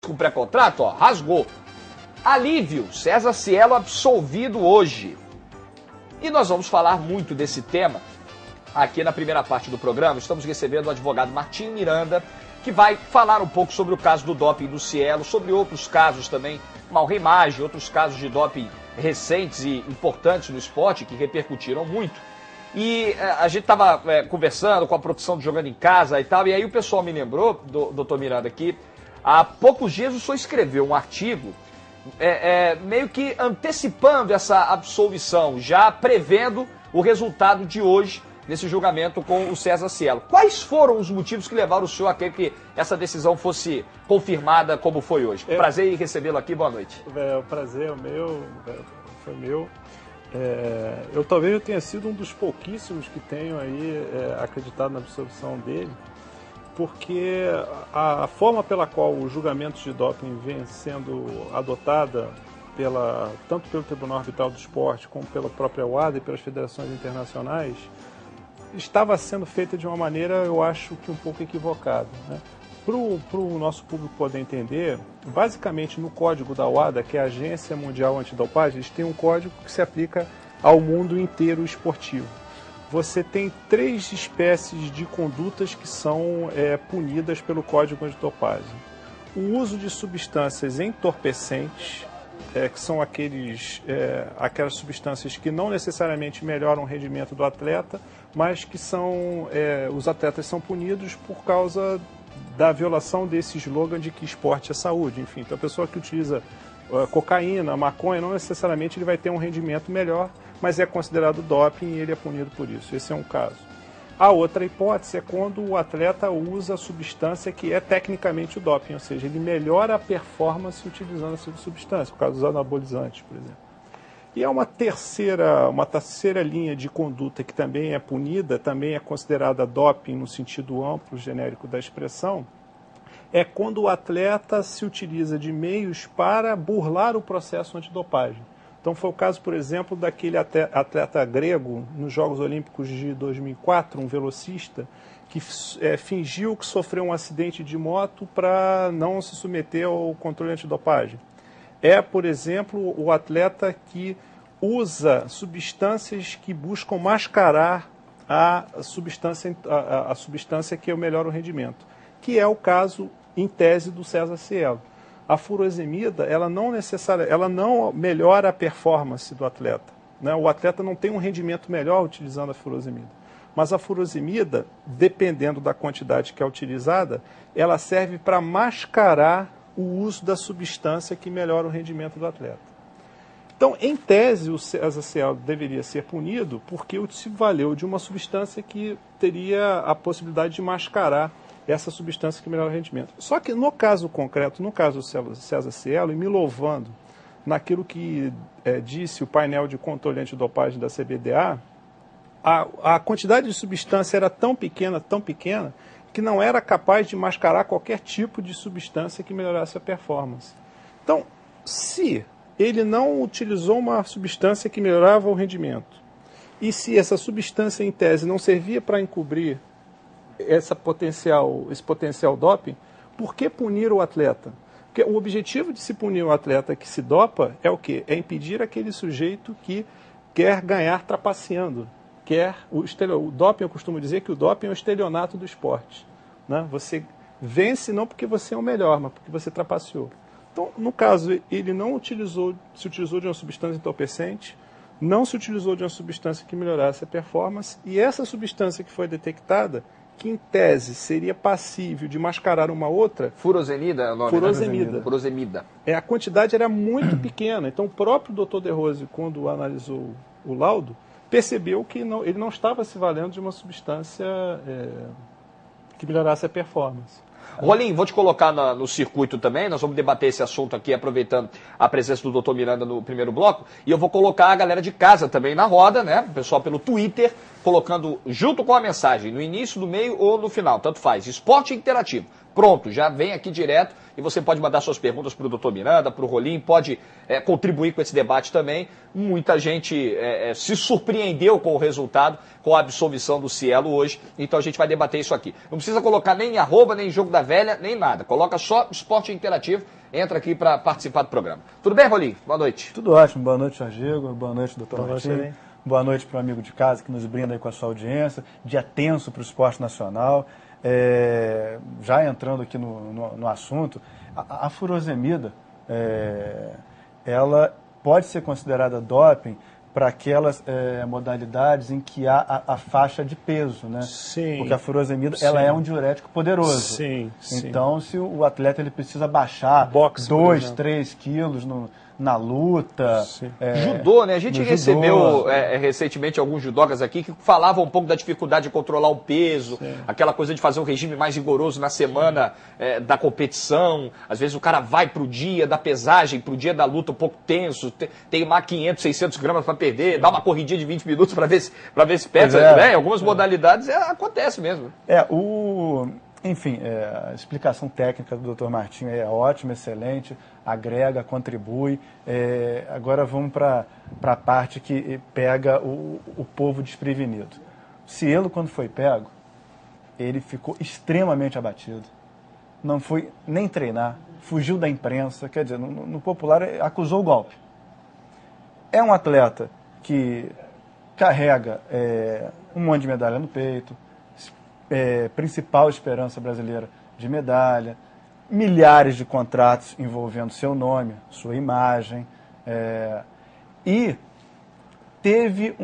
com pré-contrato, ó, rasgou. Alívio, César Cielo absolvido hoje. E nós vamos falar muito desse tema aqui na primeira parte do programa. Estamos recebendo o advogado Martim Miranda, que vai falar um pouco sobre o caso do doping do Cielo, sobre outros casos também, Mauro Maggi, outros casos de doping recentes e importantes no esporte, que repercutiram muito. E a gente estava conversando com a produção do Jogando em Casa e tal, e aí o pessoal me lembrou, doutor Miranda, que há poucos dias o senhor escreveu um artigo meio que antecipando essa absolvição, já prevendo o resultado de hoje nesse julgamento com o César Cielo. Quais foram os motivos que levaram o senhor a querer que essa decisão fosse confirmada como foi hoje? Prazer em recebê-lo aqui, boa noite. O prazer é meu, foi meu. Eu talvez tenha sido um dos pouquíssimos que tenho aí acreditado na absolvição dele, porque a forma pela qual os julgamentos de doping vêm sendo adotada tanto pelo Tribunal Arbitral do Esporte como pela própria WADA e pelas federações internacionais estava sendo feita de uma maneira, eu acho que um pouco equivocada, né? Para o nosso público poder entender, basicamente no código da WADA, que é a Agência Mundial Antidopagem, eles têm um código que se aplica ao mundo inteiro esportivo. Você tem 3 espécies de condutas que são punidas pelo Código Antidopagem. O uso de substâncias entorpecentes, que são aquelas substâncias que não necessariamente melhoram o rendimento do atleta, mas que os atletas são punidos por causa da violação desse slogan de que esporte é saúde. Enfim, então a pessoa que utiliza cocaína, maconha, não necessariamente ele vai ter um rendimento melhor, mas é considerado doping e ele é punido por isso. Esse é um caso. A outra hipótese é quando o atleta usa a substância que é tecnicamente o doping, ou seja, ele melhora a performance utilizando essa substância, por causa dos anabolizantes, por exemplo. E há uma terceira linha de conduta que também é punida, também é considerada doping no sentido amplo, genérico da expressão, é quando o atleta se utiliza de meios para burlar o processo antidopagem. Então foi o caso, por exemplo, daquele atleta grego nos Jogos Olímpicos de 2004, um velocista, que fingiu que sofreu um acidente de moto para não se submeter ao controle antidopagem. Por exemplo, o atleta que usa substâncias que buscam mascarar a substância que melhora o rendimento, que é o caso, em tese, do César Cielo. A furosemida, ela não melhora a performance do atleta, né? O atleta não tem um rendimento melhor utilizando a furosemida. Mas a furosemida, dependendo da quantidade que é utilizada, ela serve para mascarar o uso da substância que melhora o rendimento do atleta. Então, em tese, o César Cielo deveria ser punido porque se valeu de uma substância que teria a possibilidade de mascarar essa substância que melhora o rendimento. Só que no caso concreto, no caso do César Cielo, e me louvando naquilo que disse o painel de controle antidopagem da CBDA, a quantidade de substância era tão pequena, que não era capaz de mascarar qualquer tipo de substância que melhorasse a performance. Então, se ele não utilizou uma substância que melhorava o rendimento, e se essa substância, em tese, não servia para encobrir esse potencial doping, por que punir o atleta? Porque o objetivo de se punir o atleta que se dopa é o quê? É impedir aquele sujeito que quer ganhar trapaceando. O doping, eu costumo dizer que o doping é o estelionato do esporte, né? Você vence não porque você é o melhor, mas porque você trapaceou. Então, no caso, ele não se utilizou de uma substância entorpecente, não se utilizou de uma substância que melhorasse a performance, e essa substância que foi detectada, que em tese seria passível de mascarar uma outra... Furosemida é o nome? Furosemida. A quantidade era muito pequena, então o próprio Dr. De Rose, quando analisou o laudo, percebeu que ele não estava se valendo de uma substância que melhorasse a performance. Rolim, vou te colocar no circuito também, nós vamos debater esse assunto aqui, aproveitando a presença do Dr. Miranda no primeiro bloco, e eu vou colocar a galera de casa também na roda, né, o pessoal pelo Twitter, colocando junto com a mensagem, no início, no meio ou no final, tanto faz, esporte interativo. pronto, já vem aqui direto e você pode mandar suas perguntas para o Dr. Miranda, para o Rolim, pode contribuir com esse debate também. Muita gente se surpreendeu com o resultado, com a absolvição do Cielo hoje, então a gente vai debater isso aqui. Não precisa colocar nem @, nem Jogo da Velha, nem nada. Coloca só Esporte Interativo, entra aqui para participar do programa. Tudo bem, Rolim? Boa noite. Tudo ótimo. Boa noite, Jorge Igor. Boa noite, doutor Martim. Boa noite para o amigo de casa que nos brinda aí com a sua audiência. Dia tenso para o esporte nacional. Já entrando aqui no assunto, a furosemida, ela pode ser considerada doping para aquelas modalidades em que há a faixa de peso, né? Sim. Porque a furosemida, ela é um diurético poderoso. Sim, sim. Então, se o atleta ele precisa baixar 2, 3 quilos na luta. Judô, né? A gente recebeu recentemente alguns judocas aqui que falavam um pouco da dificuldade de controlar o peso, aquela coisa de fazer um regime mais rigoroso na semana da competição. Às vezes o cara vai pro dia da pesagem, pro dia da luta um pouco tenso, tem lá 500, 600 gramas para perder, dá uma corridinha de 20 minutos para ver se pesa. Né? Em algumas modalidades acontece mesmo. Enfim, a explicação técnica do Dr. Martim é ótima, excelente, agrega, contribui. Agora vamos para a parte que pega o povo desprevenido. Cielo, quando foi pego, ele ficou extremamente abatido. Não foi nem treinar, fugiu da imprensa, quer dizer, no popular acusou o golpe. É um atleta que carrega um monte de medalha no peito, principal esperança brasileira de medalha, milhares de contratos envolvendo seu nome, sua imagem, e teve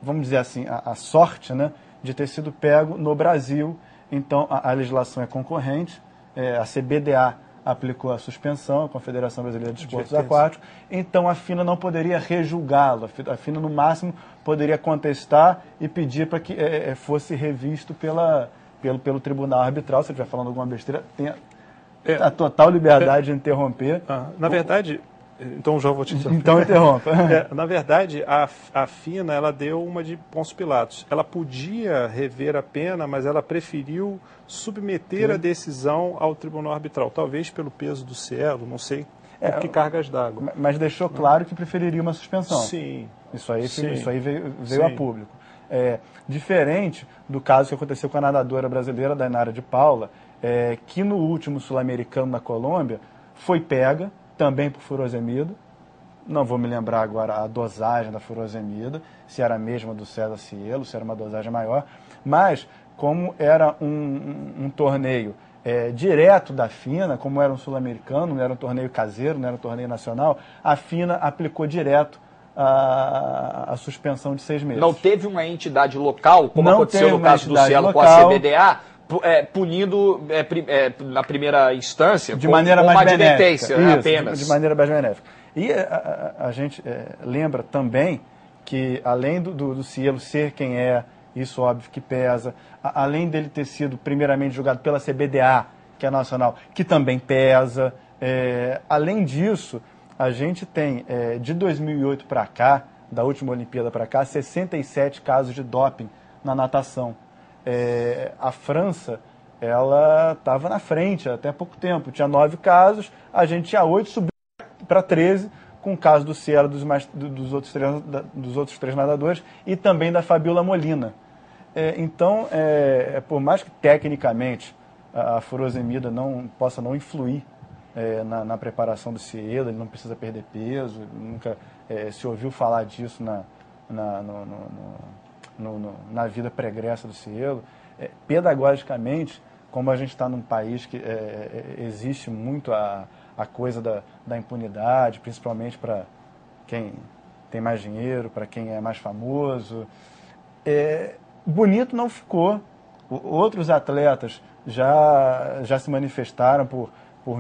vamos dizer assim, a sorte, né, de ter sido pego no Brasil. Então a legislação é concorrente, a CBDA aplicou a suspensão, a Confederação Brasileira de Esportes Aquáticos, então a FINA não poderia rejulgá-lo, a FINA no máximo poderia contestar e pedir para que fosse revisto pelo tribunal arbitral. Se ele estiver falando alguma besteira, tem a total liberdade de interromper. Na verdade, então já vou te interromper. Então interrompa. Na verdade, a FINA ela deu uma de Pôncio Pilatos. Ela podia rever a pena, mas ela preferiu submeter a decisão ao tribunal arbitral. Talvez pelo peso do Cielo, não sei, por que cargas d'água. Mas deixou claro que preferiria uma suspensão. Sim. Isso aí veio a público. Diferente do caso que aconteceu com a nadadora brasileira Dainara de Paula, que no último Sul-Americano na Colômbia foi pega, também por furosemida. Não vou me lembrar agora a dosagem da furosemida, se era a mesma do César Cielo, se era uma dosagem maior, mas como era um torneio direto da FINA, como era um sul-americano, não era um torneio caseiro, não era um torneio nacional, a FINA aplicou direto a suspensão de 6 meses. Não teve uma entidade local, como aconteceu no caso do Cielo com a CBDA, punindo na primeira instância de maneira mais advertência, apenas. De maneira mais benéfica. E a gente lembra também que, além do Cielo ser quem isso óbvio que pesa, além dele ter sido primeiramente julgado pela CBDA, que é nacional, que também pesa, além disso, a gente tem, de 2008 para cá, da última Olimpíada para cá, 67 casos de doping na natação. A França, ela estava na frente até há pouco tempo, tinha 9 casos, a gente tinha 8, subiu para 13, com o caso do Cielo, dos outros 3 nadadores, e também da Fabiola Molina. Então, por mais que tecnicamente a furosemida possa não influir na preparação do Cielo, ele não precisa perder peso, nunca se ouviu falar disso na vida pregressa do Cielo. Pedagogicamente, como a gente está num país que existe muito a coisa da impunidade, principalmente para quem tem mais dinheiro, para quem é mais famoso, bonito não ficou. Outros atletas já se manifestaram por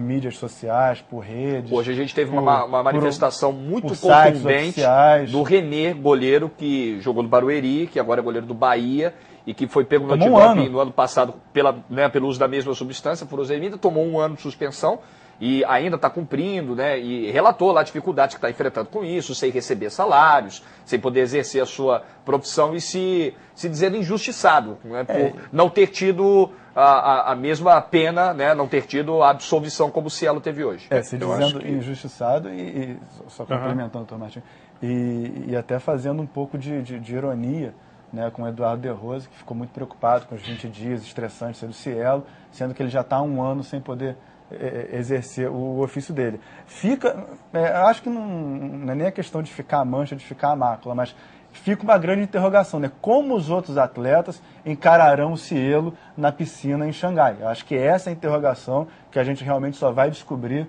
mídias sociais, por redes. Hoje a gente teve uma manifestação muito contundente do René, goleiro que jogou no Barueri, que agora é goleiro do Bahia, e que foi pego no antidoping no ano passado pelo uso da mesma substância, furosemida, tomou 1 ano de suspensão, e ainda está cumprindo, né? E relatou lá a dificuldade que está enfrentando com isso, sem receber salários, sem poder exercer a sua profissão e se dizendo injustiçado, né? Por não ter tido a mesma pena, né? Não ter tido a absolvição como o Cielo teve hoje. Se dizendo injustiçado e só complementando, doutor Martim, e até fazendo um pouco de ironia, né, com o Eduardo De Rose, que ficou muito preocupado com os 20 dias estressantes do Cielo, sendo que ele já está há um ano sem poder exercer o ofício dele. Acho que não é nem a questão de ficar a mancha, de ficar a mácula, mas fica uma grande interrogação, né? Como os outros atletas encararão o Cielo na piscina em Xangai? Eu acho que essa é a interrogação que a gente realmente só vai descobrir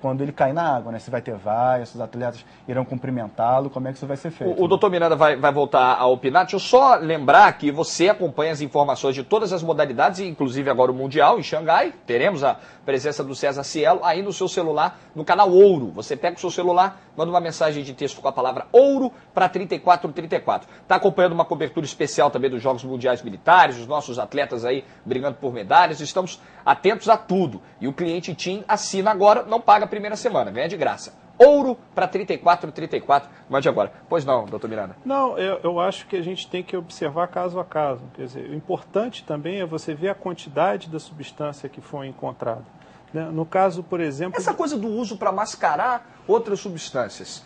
quando ele cair na água, né? Se vai ter vaias, se os atletas irão cumprimentá-lo, como é que isso vai ser feito. O doutor Miranda vai voltar a opinar. Deixa eu só lembrar que você acompanha as informações de todas as modalidades, inclusive agora o Mundial em Xangai. Teremos a presença do César Cielo aí no seu celular, no canal Ouro. Você pega o seu celular, manda uma mensagem de texto com a palavra Ouro para 3434. Está acompanhando uma cobertura especial também dos Jogos Mundiais Militares, os nossos atletas aí brigando por medalhas. Estamos atentos a tudo. E o cliente TIM assina agora, não paga a primeira semana, ganha de graça. Ouro para 3434, mande agora. Pois não, doutor Miranda? Não, eu acho que a gente tem que observar caso a caso. Quer dizer, o importante também é você ver a quantidade da substância que foi encontrada. No caso, por exemplo... Essa coisa do uso para mascarar outras substâncias.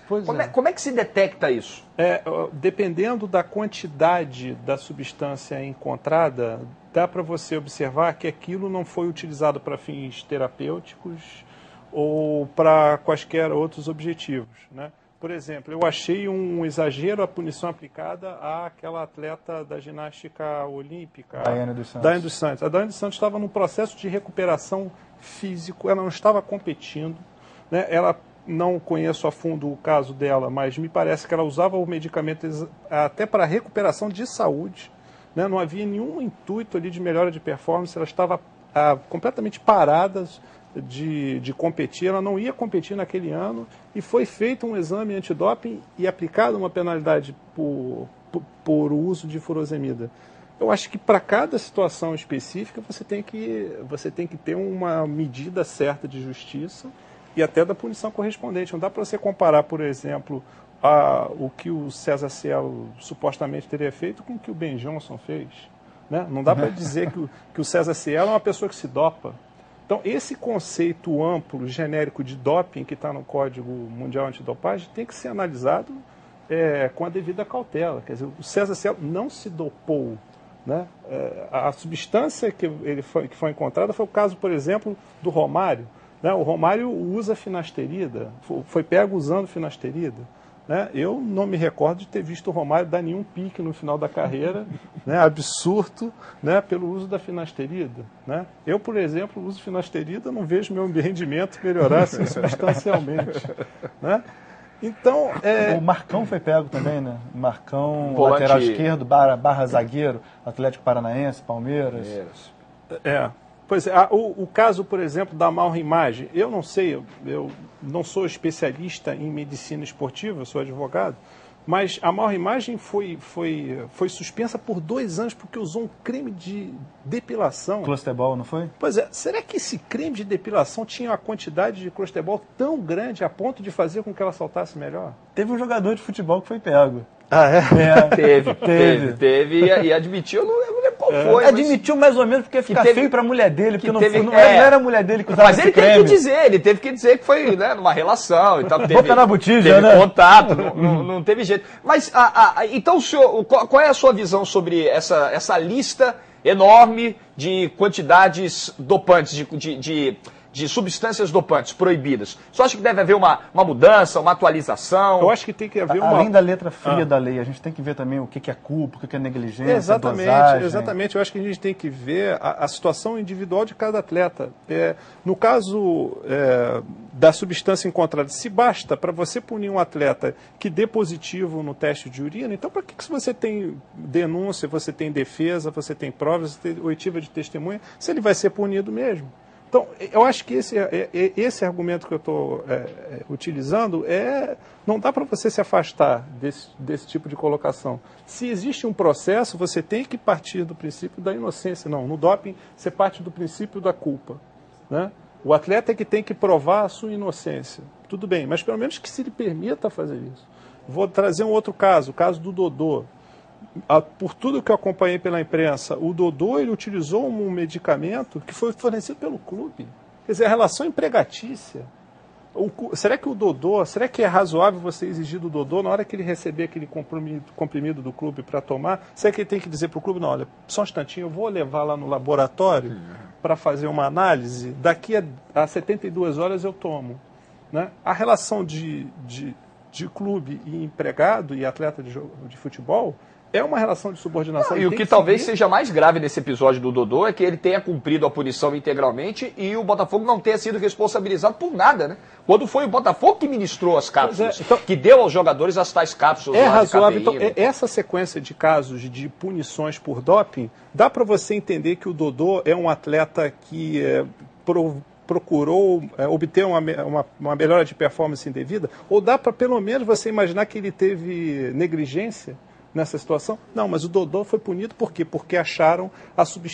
Como é que se detecta isso? Dependendo da quantidade da substância encontrada, dá para você observar que aquilo não foi utilizado para fins terapêuticos ou para quaisquer outros objetivos, né? Por exemplo, eu achei um exagero a punição aplicada àquela atleta da ginástica olímpica, Daiane dos Santos. A Daiane dos Santos estava num processo de recuperação físico, ela não estava competindo, né? Ela, não conheço a fundo o caso dela, mas me parece que ela usava o medicamento até para recuperação de saúde, né? Não havia nenhum intuito ali de melhora de performance, ela estava completamente parada de competir, ela não ia competir naquele ano e foi feito um exame antidoping e aplicada uma penalidade por uso de furosemida. Eu acho que para cada situação específica você tem que ter uma medida certa de justiça e até da punição correspondente. Não dá para você comparar, por exemplo, o que o César Cielo supostamente teria feito com o que o Ben Johnson fez, né? Não dá para dizer que o César Cielo é uma pessoa que se dopa. Então, esse conceito amplo, genérico de doping que está no Código Mundial Antidopagem tem que ser analisado com a devida cautela. Quer dizer, o César Cielo não se dopou, né? A substância que foi encontrada foi o caso, por exemplo, do Romário, né? O Romário usa finasterida, foi pego usando finasterida, né? Eu não me recordo de ter visto o Romário dar nenhum pique no final da carreira, né? Absurdo, né? Pelo uso da finasterida, né? Eu, por exemplo, uso finasterida, não vejo meu rendimento melhorar assim, substancialmente, né? Então, o Marcão foi pego também, né? Marcão, lateral esquerdo, barra zagueiro, Atlético Paranaense, Palmeiras. Pois é, o caso, por exemplo, da mal-imagem, eu não sei, eu não sou especialista em medicina esportiva, eu sou advogado, mas a mal-imagem foi suspensa por 2 anos porque usou um creme de depilação. Clostebol, não foi? Pois é, será que esse creme de depilação tinha uma quantidade de clostebol tão grande a ponto de fazer com que ela saltasse melhor? Teve um jogador de futebol que foi pego. Teve e admitiu, eu não lembro qual foi. Admitiu mais ou menos porque fica feio pra mulher dele, porque não era a mulher dele que usava esse creme. Mas ele teve que dizer que foi, né, numa relação e tal. Boca na botija, teve contato, não teve jeito. Mas, então, senhor, qual é a sua visão sobre essa lista enorme de quantidades dopantes, de substâncias dopantes proibidas? Você acha que deve haver uma mudança, uma atualização? Eu acho que tem que haver uma... Além da letra fria da lei, a gente tem que ver também o que é culpa, o que é negligência, Exatamente. Eu acho que a gente tem que ver a situação individual de cada atleta. No caso da substância encontrada, se basta para você punir um atleta que dê positivo no teste de urina, então para que você tem denúncia, você tem defesa, você tem provas, você tem oitiva de testemunha, se ele vai ser punido mesmo? Então, eu acho que esse argumento que eu estou utilizando não dá para você se afastar desse tipo de colocação. Se existe um processo, você tem que partir do princípio da inocência. Não, no doping você parte do princípio da culpa, né? O atleta é que tem que provar a sua inocência. Tudo bem, mas pelo menos que se lhe permita fazer isso. Vou trazer um outro caso, o caso do Dodô. Por tudo que eu acompanhei pela imprensa, o Dodô ele utilizou um medicamento que foi fornecido pelo clube. Quer dizer, a relação empregatícia. Será que o Dodô, será que é razoável você exigir do Dodô, na hora que ele receber aquele comprimido do clube para tomar, será que ele tem que dizer para o clube, não, olha, só um instantinho, eu vou levar lá no laboratório para fazer uma análise, daqui a 72 horas eu tomo. Né? A relação de clube e empregado e atleta de futebol é uma relação de subordinação. E o que talvez seja mais grave nesse episódio do Dodô é que ele tenha cumprido a punição integralmente e o Botafogo não tenha sido responsabilizado por nada, né? Quando foi o Botafogo que ministrou as cápsulas, então, que deu aos jogadores as tais cápsulas. É razoável. Então, essa sequência de casos de punições por doping, dá para você entender que o Dodô é um atleta que procurou obter uma melhora de performance indevida? Ou dá para pelo menos você imaginar que ele teve negligência nessa situação? Não, mas o Dodô foi punido por quê? Porque acharam a substância